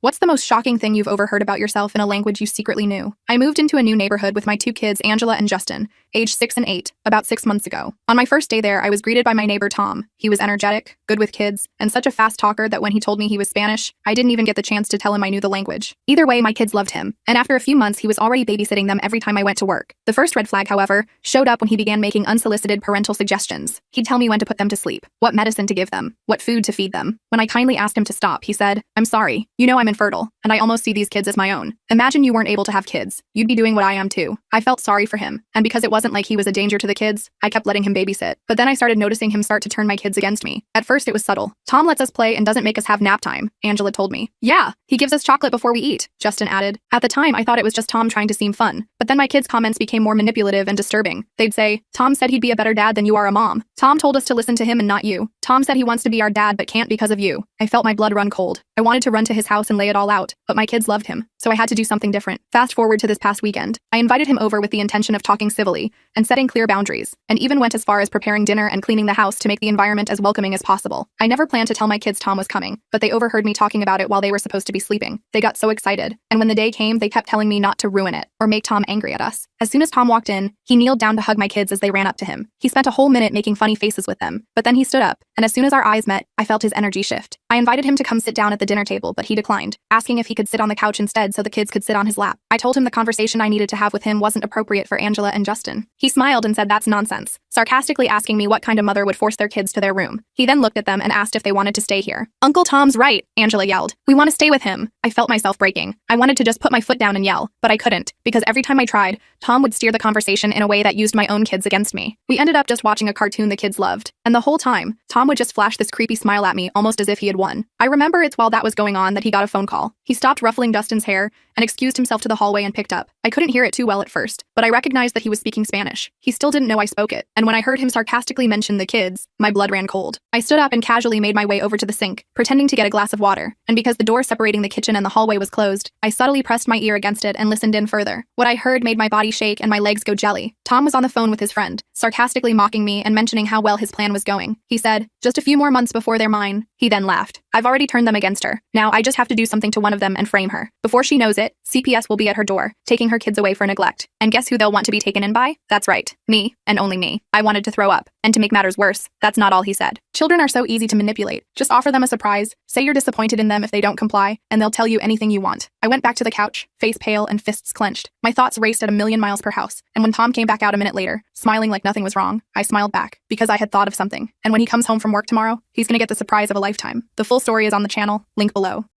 What's the most shocking thing you've overheard about yourself in a language you secretly knew? I moved into a new neighborhood with my two kids, Angela and Justin, aged 6 and 8, about 6 months ago. On my first day there, I was greeted by my neighbor Tom. He was energetic, good with kids, and such a fast talker that when he told me he was Spanish, I didn't even get the chance to tell him I knew the language. Either way, my kids loved him, and after a few months, he was already babysitting them every time I went to work. The first red flag, however, showed up when he began making unsolicited parental suggestions. He'd tell me when to put them to sleep, what medicine to give them, what food to feed them. When I kindly asked him to stop, he said, "I'm sorry, you know I'm infertile, and I almost see these kids as my own. Imagine you weren't able to have kids. You'd be doing what I am too." I felt sorry for him, and because it wasn't like he was a danger to the kids, I kept letting him babysit. But then I started noticing him start to turn my kids against me. At first it was subtle. "Tom lets us play and doesn't make us have nap time," Angela told me. "Yeah, he gives us chocolate before we eat," Justin added. At the time, I thought it was just Tom trying to seem fun. But then my kids' comments became more manipulative and disturbing. They'd say, "Tom said he'd be a better dad than you are a mom. Tom told us to listen to him and not you. Tom said he wants to be our dad but can't because of you." I felt my blood run cold. I wanted to run to his house and lay it all out, but my kids loved him, so I had to do something different. Fast forward to this past weekend. I invited him over with the intention of talking civilly and setting clear boundaries, and even went as far as preparing dinner and cleaning the house to make the environment as welcoming as possible. I never planned to tell my kids Tom was coming, but they overheard me talking about it while they were supposed to be sleeping. They got so excited, and when the day came, they kept telling me not to ruin it or make Tom angry at us. As soon as Tom walked in, he kneeled down to hug my kids as they ran up to him. He spent a whole minute making funny faces with them, but then he stood up, and as soon as our eyes met, I felt his energy shift. I invited him to come sit down at the dinner table, but he declined, asking if he could sit on the couch instead so the kids could sit on his lap. I told him the conversation I needed to have with him wasn't appropriate for Angela and Justin. He smiled and said that's nonsense, sarcastically asking me what kind of mother would force their kids to their room. He then looked at them and asked if they wanted to stay here. "Uncle Tom's right," Angela yelled. "We want to stay with him." I felt myself breaking. I wanted to just put my foot down and yell, but I couldn't, because every time I tried, Tom would steer the conversation in a way that used my own kids against me. We ended up just watching a cartoon the kids loved, and the whole time, Tom would just flash this creepy smile at me almost as if he had won. I remember it's while that was going on that he got a phone call. He stopped ruffling Dustin's hair and excused himself to the hallway and picked up. I couldn't hear it too well at first, but I recognized that he was speaking Spanish. He still didn't know I spoke it, and when I heard him sarcastically mention the kids, my blood ran cold. I stood up and casually made my way over to the sink, pretending to get a glass of water, and because the door separating the kitchen and the hallway was closed, I subtly pressed my ear against it and listened in further. What I heard made my body shake and my legs go jelly. Tom was on the phone with his friend, sarcastically mocking me and mentioning how well his plan was going. He said, "Just a few more months before they're mine." He then laughed. "I've already turned them against her. Now I just have to do something to one of them and frame her. Before she knows it, CPS will be at her door, taking her kids away for neglect. And guess who they'll want to be taken in by? That's right, me, and only me." I wanted to throw up. And to make matters worse, that's not all he said. Children are so easy to manipulate. Just offer them a surprise, say you're disappointed in them if they don't comply, and they'll tell you anything you want. I went back to the couch, face pale and fists clenched. My thoughts raced at a million miles per house, and when Tom came back out a minute later, smiling like nothing was wrong, I smiled back, because I had thought of something. And when he comes home from work tomorrow, he's gonna get the surprise of a lifetime. The full story is on the channel, link below.